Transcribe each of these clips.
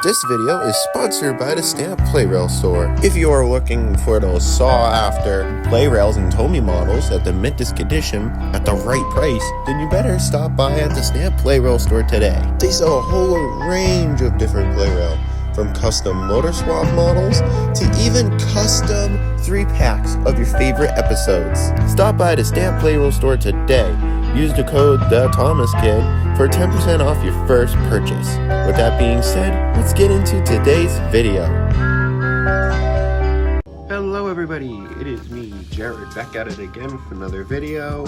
This video is sponsored by the Stamp Play Rail store. If you are looking for those sought-after play rails and Tomy models at the mintest condition at the right price, then you better stop by at the Stamp Play Rail store today. They sell a whole range of different play rail, from custom motor swap models to even custom 3-packs of your favorite episodes. Stop by the Stamp Play Rail store today. Use the code TheThomasKid for 10% off your first purchase. With that being said, let's get into today's video. Hello everybody, it is me, Jared, back at it again for another video.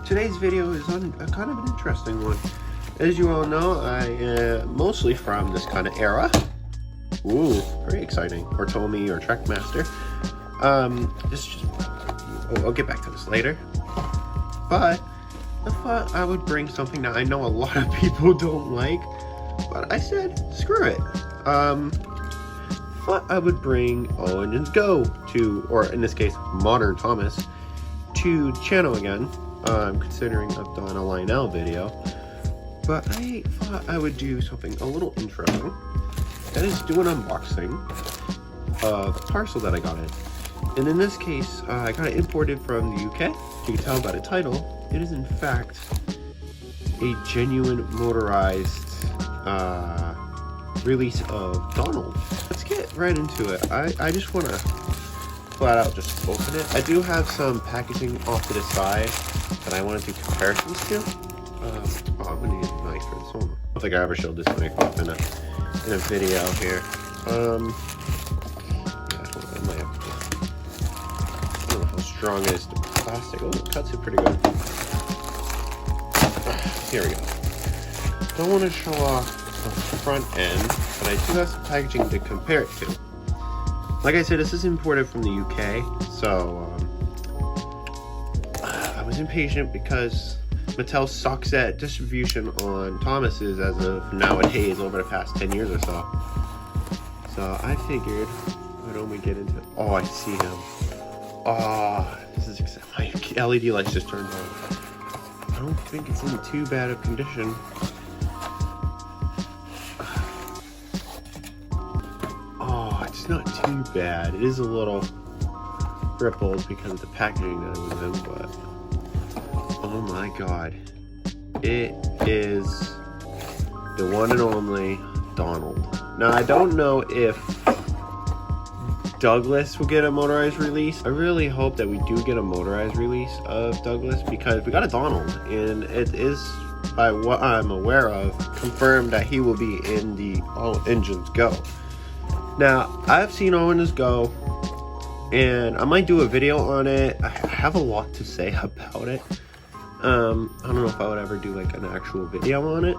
Today's video is on a kind of an interesting one. As you all know, I am mostly from this kind of era. Ooh, very exciting. Or Tomy or Trekmaster. I'll get back to this later. But I thought I would bring something that I know a lot of people don't like, but I said, screw it. Thought I would bring All Engines Go to, or in this case, Modern Thomas, to the channel again. Considering I've done a Lionel video, but I thought I would do something a little interesting. That is do an unboxing of a parcel that I got in. And in this case, I got it imported from the UK. You can tell by the title, it is in fact a genuine motorized release of Donald. Let's get right into it. I just want to flat out just open it. I do have some packaging off to the side that I want to do comparisons to. I'm going to need a knife for this one. I don't think I ever showed this knife off in a video here. I don't know how strong it is, the plastic. Oh, it cuts it pretty good. Here we go. Don't want to show off the front end, but I do have some packaging to compare it to. Like I said, this is imported from the UK, so I was impatient because Mattel sucks at distribution on Thomas's as of nowadays over the past 10 years or so. So I figured, why don't we get into it? Oh, I see him. Oh, this is my LED lights just turned on. I don't think it's in too bad of condition. Oh, it's not too bad. It is a little rippled because of the packaging that it was in, but oh my god. It is the one and only Donald. Now, I don't know if Douglas will get a motorized release. I really hope that we do get a motorized release of Douglas, because we got a Donald, and it is, by what I'm aware of, confirmed that he will be in the All Engines Go. Now, I've seen All Engines Go, and I might do a video on it. I have a lot to say about it. I don't know if I would ever do like an actual video on it,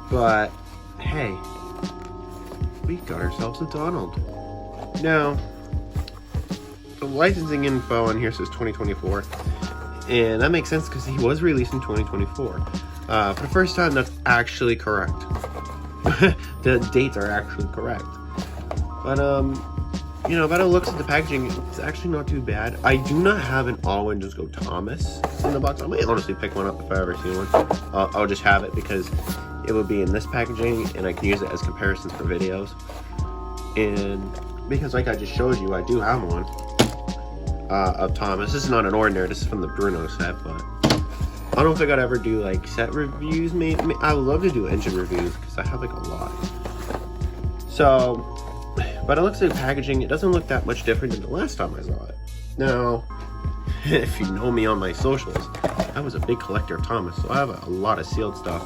but hey, we got ourselves a Donald. Now, the licensing info on here says 2024, and that makes sense because he was released in 2024. For the first time, that's actually correct. The dates are actually correct. But you know, by the looks of the packaging, it's actually not too bad. I do not have an All Engines Go Thomas in the box. I might honestly pick one up if I ever see one. I'll just have it because it would be in this packaging, and I can use it as comparisons for videos. And because, like I just showed you, I do have one of Thomas. This is not an ordinary. This is from the Bruno set, but I don't think I'd ever do like set reviews. Maybe I would love to do engine reviews because I have like a lot. So, but it looks like the packaging, it doesn't look that much different than the last time I saw it. Now, if you know me on my socials, I was a big collector of Thomas, so I have a lot of sealed stuff.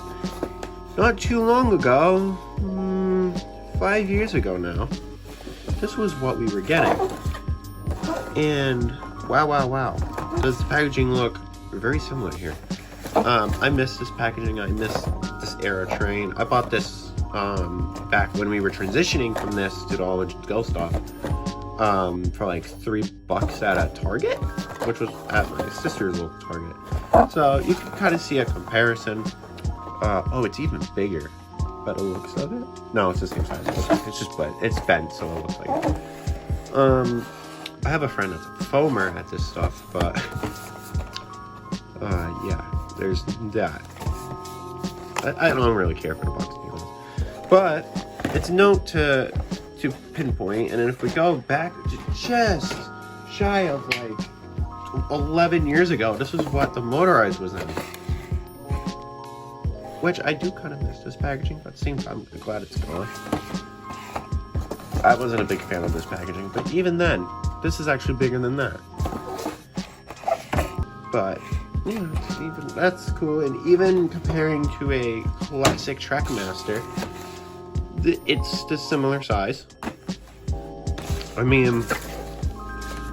Not too long ago, 5 years ago now, this was what we were getting. And wow, does the packaging look very similar here. I miss this packaging, I miss this era train. I bought this back when we were transitioning from this to the All Engines Go stuff for like $3 at a Target, which was at my sister's local Target. So you can kind of see a comparison. Oh, it's even bigger by the looks of it. No, it's the same size. It's just, but it's bent, so it looks like it. I have a friend that's a foamer at this stuff, but yeah, there's that. I don't really care for the box, to be honest. But it's note to pinpoint, and then if we go back just shy of like 11 years ago, this was what the Motorized was in. Which I do kind of miss this packaging, but at the same time, I'm glad it's gone. I wasn't a big fan of this packaging, but even then, this is actually bigger than that. But yeah, even that's cool. And even comparing to a classic Trackmaster, it's the similar size. I mean,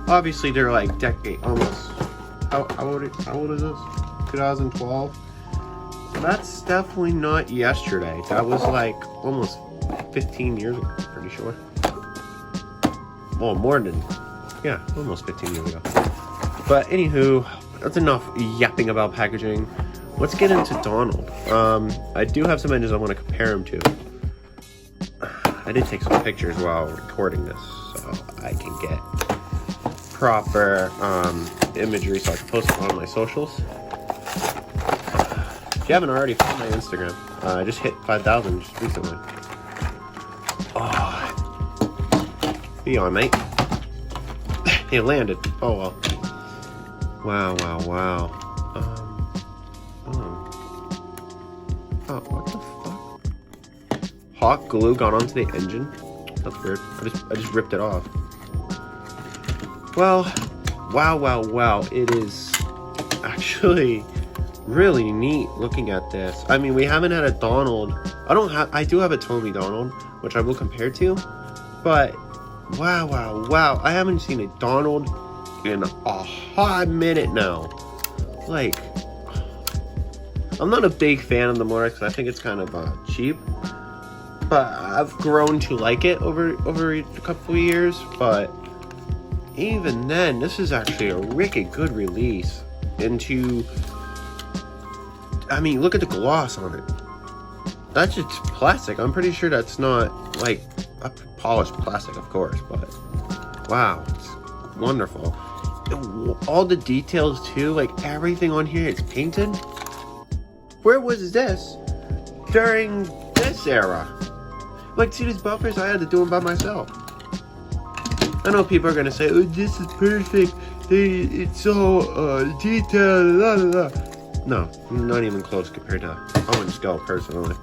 obviously they're like almost. How old is this? 2012. So that's definitely not yesterday. That was like almost 15 years ago. Pretty sure. Well, more than, yeah, almost 15 years ago. But anywho, that's enough yapping about packaging. Let's get into Donald. I do have some engines I want to compare him to. I did take some pictures while recording this, so I can get proper imagery so I can post it on my socials. If you haven't already, follow my Instagram. I just hit 5,000 just recently. Oh, be on, mate. He landed. Oh well. Wow, wow, wow. Oh, what the fuck? Hot glue got onto the engine? That's weird. I just ripped it off. Well, wow. It is actually really neat looking at this. I mean, we haven't had a Donald. I do have a Tommy Donald, which I will compare to, but wow. I haven't seen a Donald in a hot minute now. Like, I'm not a big fan of the Motorized because I think it's kind of cheap, but I've grown to like it over a couple of years. But even then, this is actually a wicked good release. I mean, look at the gloss on it. That's just plastic. I'm pretty sure that's not like a polished plastic, of course, but wow, it's wonderful. All the details too, like everything on here is painted. Where was this during this era? Like, see these buffers? I had to do them by myself. I know people are gonna say, "Oh, this is perfect. It's so detailed." Blah, blah, blah. No, not even close compared to Owen's Go personally.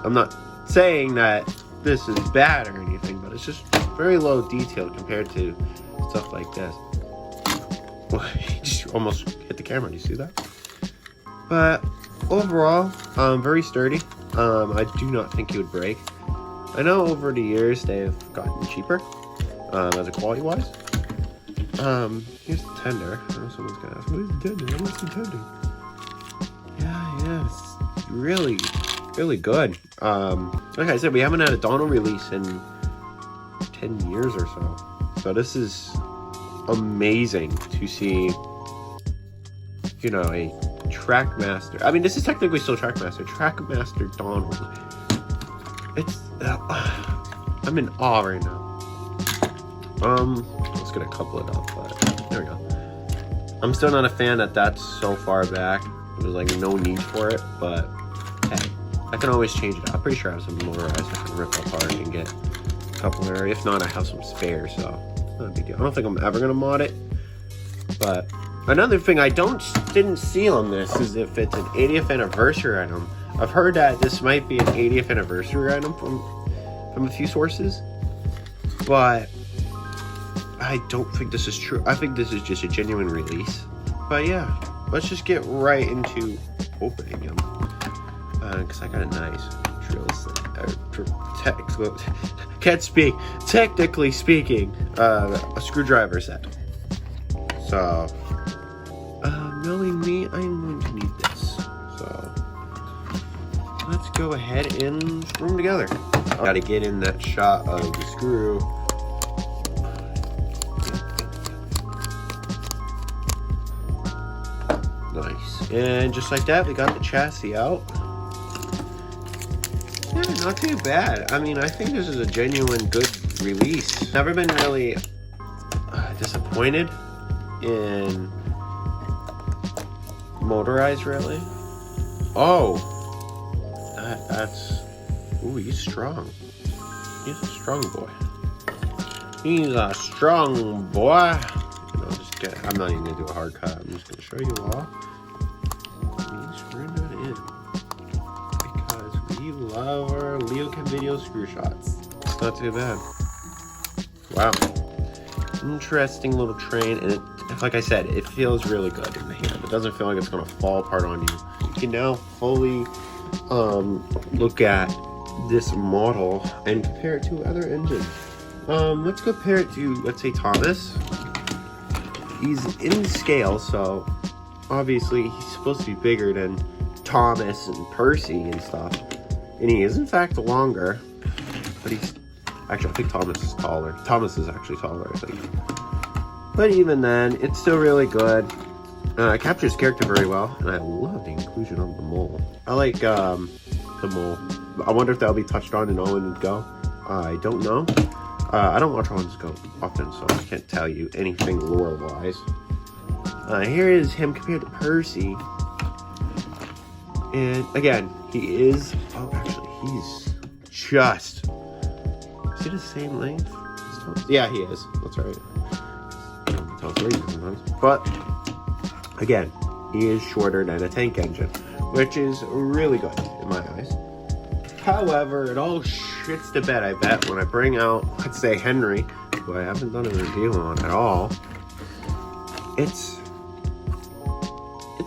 I'm not saying that this is bad or anything, but it's just very low detailed compared to stuff like this. Well, he just almost hit the camera. Do you see that? But overall, very sturdy. I do not think he would break. I know over the years they've gotten cheaper, as a quality wise. Here's the tender. I know someone's gonna ask, what is the tender? What is the tender? Yeah, it's really good. Like I said, we haven't had a Donald release in 10 years or so. So this is amazing to see, you know, a Trackmaster. I mean, this is technically still Trackmaster Donald. It's, I'm in awe right now. Let's get a couple it up, but there we go. I'm still not a fan that that's so far back. There's like no need for it, but hey, I can always change it. I'm pretty sure I have some Motorized I can rip apart and get a couple there. If not, I have some spares, so not a big deal. I don't think I'm ever gonna mod it. But another thing I didn't see on this is if it's an 80th anniversary item. I've heard that this might be an 80th anniversary item from a few sources, but I don't think this is true. I think this is just a genuine release. But yeah, let's just get right into opening them. Because I got a nice can't speak. Technically speaking, a screwdriver set. So, knowing me, I'm going to need this. So, let's go ahead and screw them together. I gotta get in that shot of the screw. Nice. And just like that, we got the chassis out. Yeah, not too bad. I mean, I think this is a genuine good release. Never been really disappointed in Motorized, really. Oh, that's ooh, he's strong. He's a strong boy. He's a strong boy. I'm not even gonna do a hard cut. I'm just gonna show you all. Me screwing that in because we love our Leokin video screw shots. It's not too bad. Wow. Interesting little train, and like I said, it feels really good in the hand. It doesn't feel like it's gonna fall apart on you. You can now fully look at this model and compare it to other engines. Let's compare it to, let's say, Thomas. He's in scale, so obviously he's supposed to be bigger than Thomas and Percy and stuff. And he is in fact longer, but he's actually, I think Thomas is taller. Thomas is actually taller, I think. But even then, it's still really good. It captures character very well, and I love the inclusion of the mole. I like the mole. I wonder if that'll be touched on in All Engines Go. I don't know. I don't watch All Engines Go often, so I can't tell you anything lore-wise. Here is him compared to Percy. And again, he is... Oh, actually, he's just... Is he the same length? Yeah, he is. That's right. But, again, he is shorter than a tank engine, which is really good in my eyes. However, it all shits to bed, I bet, when I bring out, let's say, Henry, who I haven't done a review on at all. It's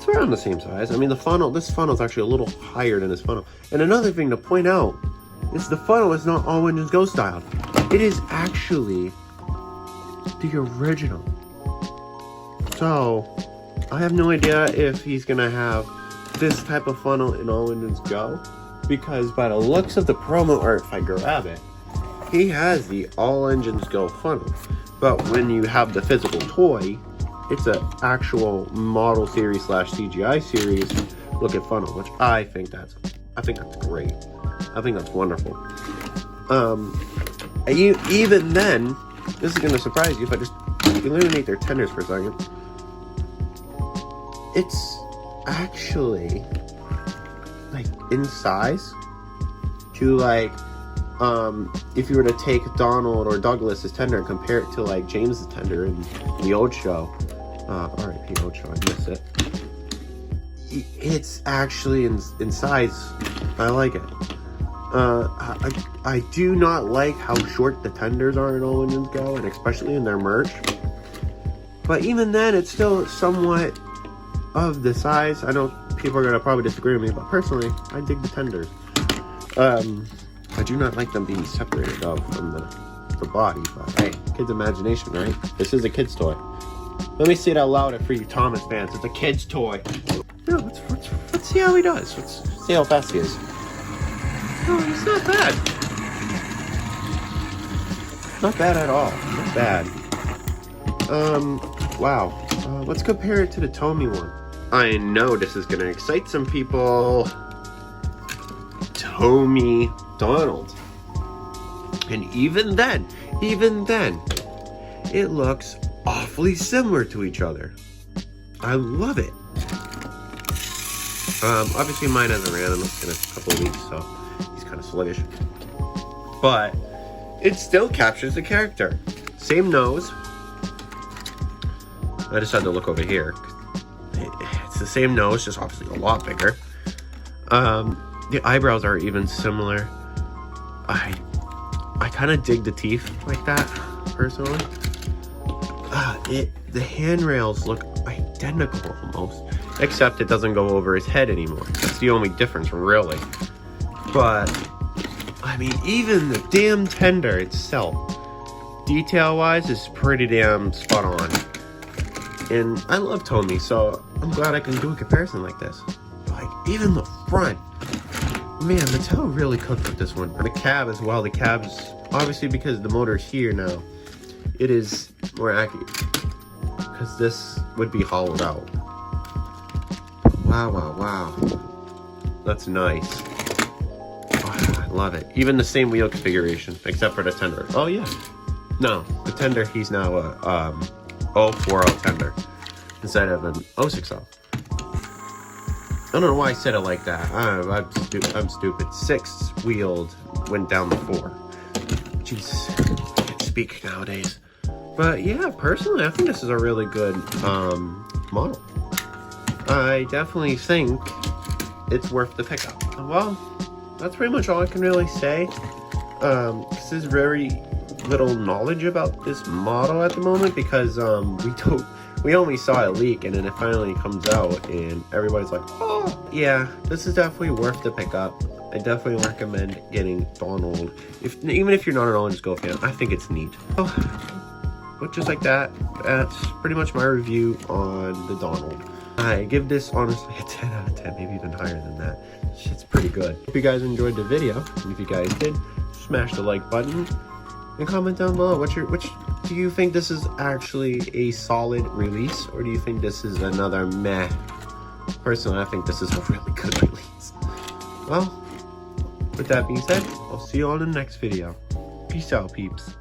around the same size. I mean, this funnel is actually a little higher than his funnel. And another thing to point out is the funnel is not All Engines Go styled. It is actually the original. So, I have no idea if he's gonna have this type of funnel in All Engines Go, because by the looks of the promo art, if I grab it, he has the All Engines Go funnel. But when you have the physical toy, it's an actual model series / CGI series look at funnel, which I think that's great. I think that's wonderful. Even then, this is gonna surprise you if I just eliminate their tenders for a second. It's actually like in size to like if you were to take Donald or Douglas's tender and compare it to like James's tender in the old show. R.I.P. old show, I miss it. It's actually in size. I like it. I do not like how short the tenders are in All Engines Go, and especially in their merch. But even then, it's still somewhat of the size. I know people are gonna probably disagree with me, but personally, I dig the tenders. I do not like them being separated though from the body. But hey, kid's imagination, right? This is a kid's toy. Let me say it out loud for you Thomas fans. It's a kid's toy. Yeah, let's see how he does. Let's see how fast he is. No, he's not bad. Not bad at all. Not bad. Wow. Let's compare it to the Tommy one. I know this is gonna excite some people. Tommy Donald. And even then, it looks awfully similar to each other. I love it. Obviously mine hasn't ran in a couple of weeks, so he's kind of sluggish. But it still captures the character. Same nose. I just had to look over here. It's the same nose, just obviously a lot bigger. The eyebrows are even similar. I kind of dig the teeth like that, personally. The handrails look identical almost, except it doesn't go over his head anymore. That's the only difference, really. But I mean, even the damn tender itself, detail-wise, is pretty damn spot on. And I love Tommy, so I'm glad I can do a comparison like this. Like, even the front, man, Mattel really cooked with this one. And the cab as well. The cab's obviously, because the motor's here now, it is more accurate, because this would be hollowed out. Wow. That's nice. Oh, I love it. Even the same wheel configuration, except for the tender. Oh yeah. No, the tender, he's now a 040 tender instead of an 060. I don't know why I said it like that. I'm stupid. 6-wheeled went down the 4. Jesus, I can't speak nowadays. But yeah, personally, I think this is a really good model. I definitely think it's worth the pickup. Well, that's pretty much all I can really say. This is very little knowledge about this model at the moment because we only saw it leak and then it finally comes out and everybody's like, oh yeah, this is definitely worth the pickup. I definitely recommend getting Donald. Even if you're not an Orange Go fan, I think it's neat. But just like that, that's pretty much my review on the Donald. I give this honestly a 10 out of 10, maybe even higher than that. Shit's pretty good. Hope you guys enjoyed the video, and if you guys did, smash the like button and comment down below. Which do you think this is actually a solid release, or do you think this is another meh? Personally, I think this is a really good release. Well, with that being said, I'll see you on the next video. Peace out, peeps.